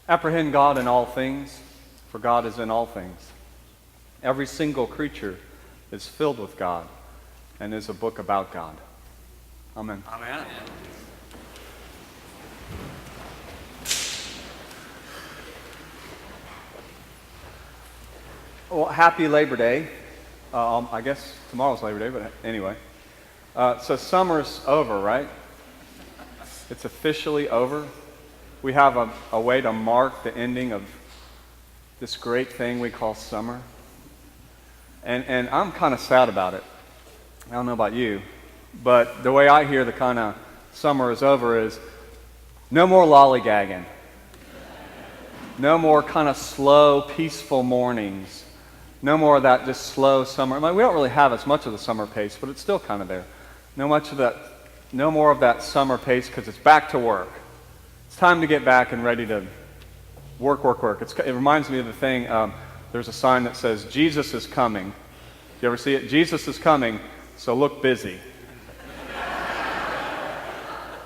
Apprehend God in all things, for God is in all things. Every single creature is filled with God and is a book about God. Amen. Amen. Well, happy Labor Day. I guess tomorrow's Labor Day, but anyway. So summer's over, right? It's officially over. We have a way to mark the ending of this great thing we call summer. And I'm kind of sad about it. I don't know about you, but the way I hear the kind of summer is over is no more lollygagging. No more kind of slow, peaceful mornings. No more of that just slow summer. I mean, we don't really have as much of the summer pace, but it's still kind of there. No more of that summer pace because it's back to work. It's time to get back and ready to work. It reminds me of the thing, there's a sign that says, Jesus is coming. You ever see it? Jesus is coming, so look busy.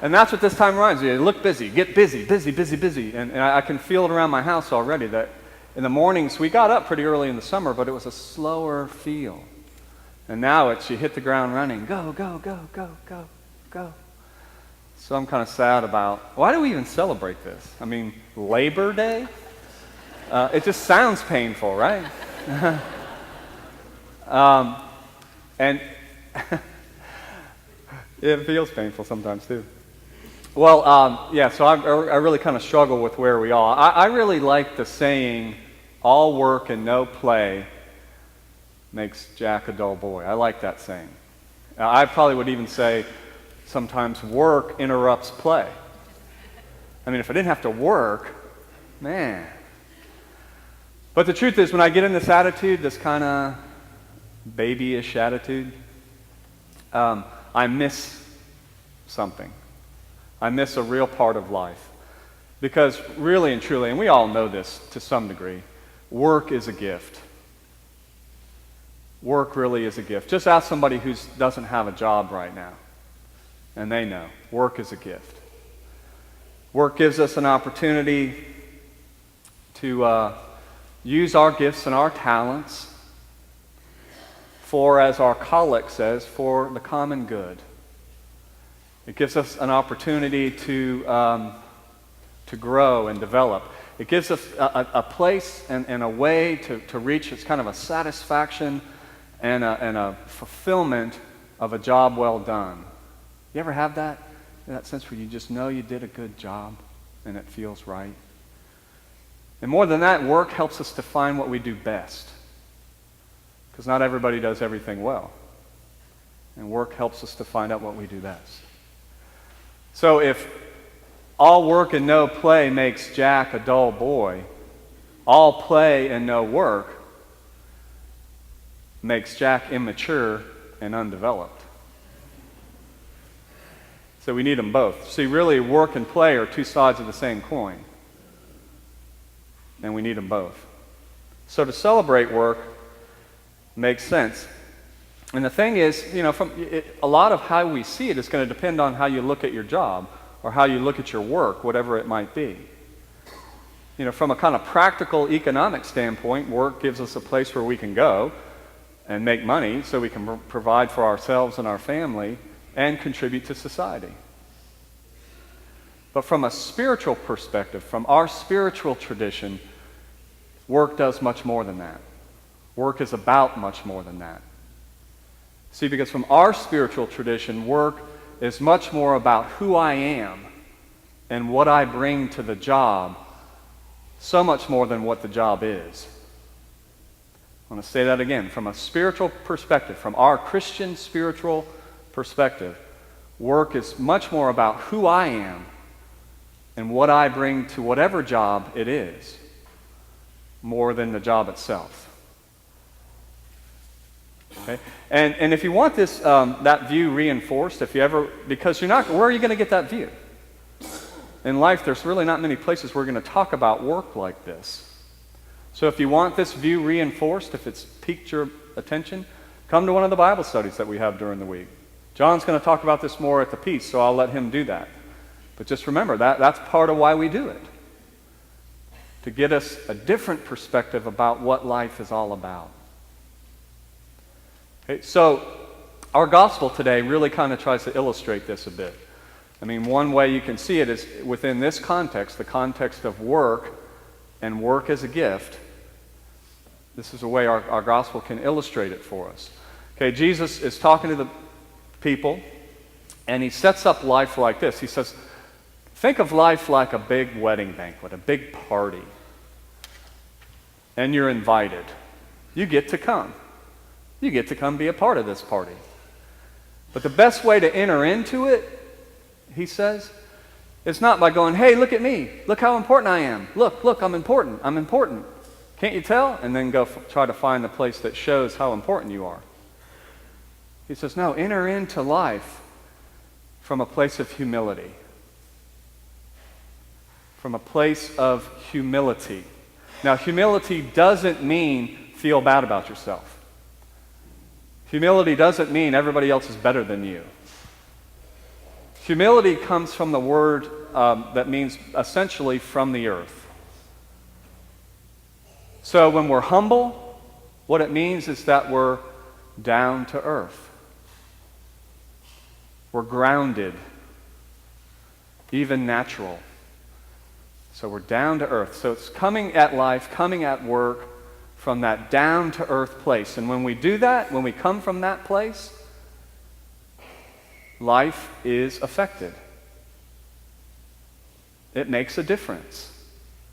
And that's what this time reminds me of. Look busy, get busy. And I can feel it around my house already that in the mornings, we got up pretty early in the summer, but it was a slower feel. And now you hit the ground running. Go. So I'm kind of sad about, why do we even celebrate this? I mean, Labor Day? It just sounds painful, right? And it feels painful sometimes too. Well, so I really kind of struggle with where we are. I really like the saying, all work and no play makes Jack a dull boy. I like that saying. I probably would even say sometimes work interrupts play. I mean, if I didn't have to work, man. But the truth is, when I get in this attitude, this kind of babyish attitude, I miss something. I miss a real part of life. Because really and truly, and we all know this to some degree, work is a gift. Work really is a gift. Just ask somebody who doesn't have a job right now, and they know. Work is a gift. Work gives us an opportunity to use our gifts and our talents for, as our collect says, for the common good. It gives us an opportunity to grow and develop. It gives us a place and a way to reach. It's kind of a satisfaction and a fulfillment of a job well done. You ever have that? That sense where you just know you did a good job and it feels right? And more than that, work helps us to find what we do best. Because not everybody does everything well. And work helps us to find out what we do best. So if all work and no play makes Jack a dull boy, all play and no work makes Jack immature and undeveloped. So we need them both. See, really, work and play are two sides of the same coin. And we need them both. So to celebrate work makes sense. And the thing is, a lot of how we see it is going to depend on how you look at your job or how you look at your work, whatever it might be. From a kind of practical economic standpoint, work gives us a place where we can go and make money so we can provide for ourselves and our family and contribute to society. But from a spiritual perspective, from our spiritual tradition, work does much more than that. Work is about much more than that. See, because from our spiritual tradition, work is much more about who I am and what I bring to the job, so much more than what the job is. I want to say that again. From a spiritual perspective, from our Christian spiritual perspective, work is much more about who I am and what I bring to whatever job it is, more than the job itself. Okay? And if you want this that view reinforced, because you're not, where are you going to get that view? In life, there's really not many places we're going to talk about work like this. So if you want this view reinforced, if it's piqued your attention, come to one of the Bible studies that we have during the week. John's going to talk about this more at the piece, so I'll let him do that. But just remember, that's part of why we do it. to get us a different perspective about what life is all about. Okay, so our gospel today really kind of tries to illustrate this a bit. I mean, one way you can see it is within this context, the context of work and work as a gift. This is a way our gospel can illustrate it for us. Okay, Jesus is talking to the people, and he sets up life like this. He says, think of life like a big wedding banquet, a big party. And you're invited. You get to come. You get to come be a part of this party. But the best way to enter into it, he says, it's not by going, hey, look at me. Look how important I am. Look, I'm important. I'm important. Can't you tell? And then go try to find the place that shows how important you are. He says, no, enter into life from a place of humility. From a place of humility. Now, humility doesn't mean feel bad about yourself. Humility doesn't mean everybody else is better than you. Humility comes from the word that means essentially from the earth. So when we're humble, what it means is that we're down to earth. We're grounded, even natural. So we're down to earth. So it's coming at life, coming at work from that down to earth place. And when we do that, when we come from that place, life is affected. It makes a difference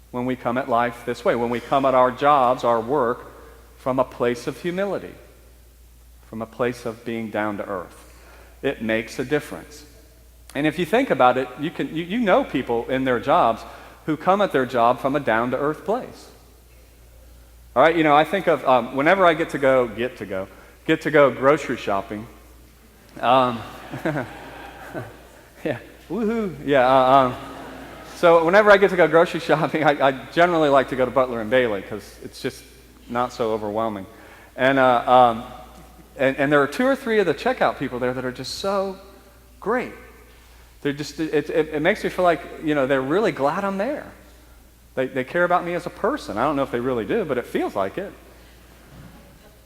when we come at life this way, when we come at our jobs, our work, from a place of humility, from a place of being down to earth. It makes a difference. And if you think about it, you know people in their jobs who come at their job from a down to earth place. All right, I think of whenever I get to go grocery shopping. Yeah, woohoo! Yeah. So whenever I get to go grocery shopping, I generally like to go to Butler and Bailey because it's just not so overwhelming. And there are 2 or 3 of the checkout people there that are just so great. They're just it makes me feel like they're really glad I'm there. They care about me as a person. I don't know if they really do, but it feels like it.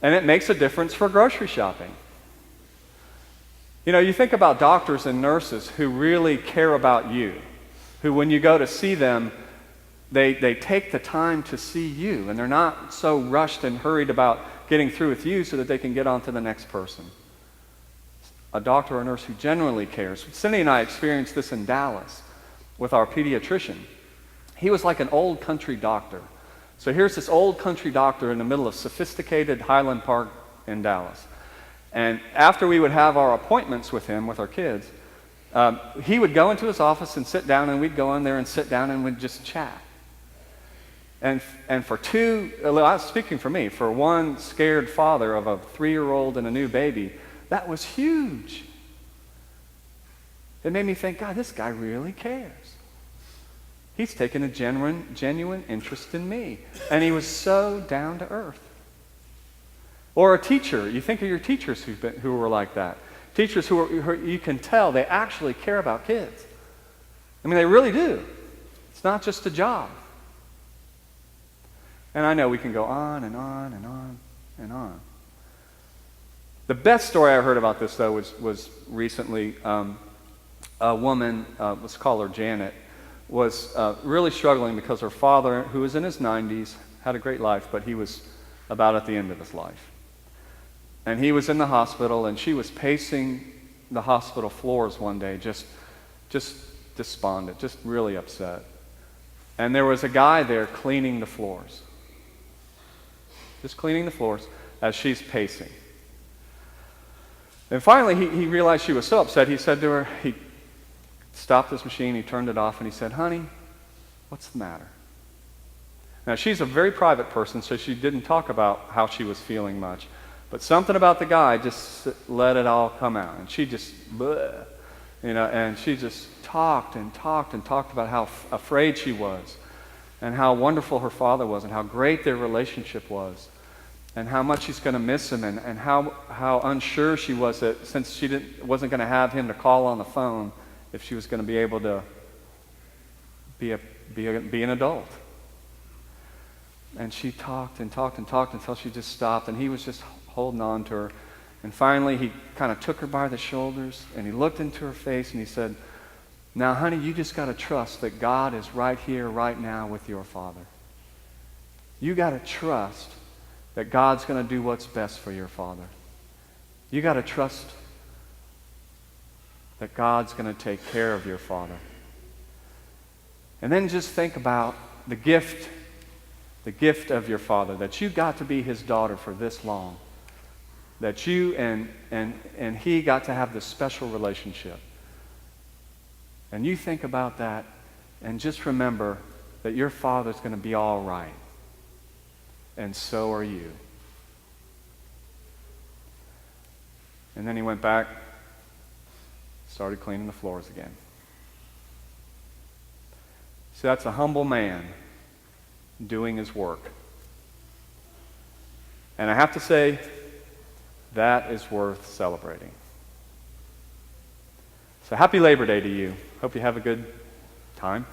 And it makes a difference for grocery shopping. You think about doctors and nurses who really care about you, who when you go to see them, they take the time to see you, and they're not so rushed and hurried about getting through with you so that they can get on to the next person. A doctor or a nurse who genuinely cares. Cindy and I experienced this in Dallas with our pediatrician. He was like an old country doctor. So here's this old country doctor in the middle of sophisticated Highland Park in Dallas. And after we would have our appointments with him, with our kids, he would go into his office and sit down, and we'd go in there and sit down and we'd just chat. And for speaking for me, for one scared father of a 3-year-old and a new baby, that was huge. It made me think, God, this guy really cares. He's taken a genuine interest in me. And he was so down to earth. Or a teacher. You think of your teachers who were like that. Teachers who you can tell they actually care about kids. I mean, they really do. It's not just a job. And I know we can go on and on and on and on. The best story I heard about this, though, was recently a woman, let's call her Janet, was really struggling because her father, who was in his 90s, had a great life, but he was about at the end of his life. And he was in the hospital, and she was pacing the hospital floors one day, just despondent, just really upset. And there was a guy there cleaning the floors. Just cleaning the floors as she's pacing. And finally, he realized she was so upset, he said to her, he stopped his machine, he turned it off, and he said, honey, what's the matter? Now, she's a very private person, so she didn't talk about how she was feeling much. But something about the guy just let it all come out. And she just, bleh, and she just talked and talked and talked about how afraid she was and how wonderful her father was and how great their relationship was and how much she's going to miss him and how unsure she was that since she wasn't going to have him to call on the phone if she was going to be able to be an adult. And she talked and talked and talked until she just stopped, and he was just holding on to her. And finally, he kind of took her by the shoulders, and he looked into her face, and he said, "Now, honey, you just got to trust that God is right here, right now with your father. You got to trust that God's going to do what's best for your father. You got to trust that God's going to take care of your father." And then just think about the gift of your father, that you got to be his daughter for this long, that you and he got to have this special relationship. And you think about that, and just remember that your father's going to be all right, and so are you. And then he went back, started cleaning the floors again. So that's a humble man doing his work. And I have to say, that is worth celebrating. So happy Labor Day to you. Hope you have a good time.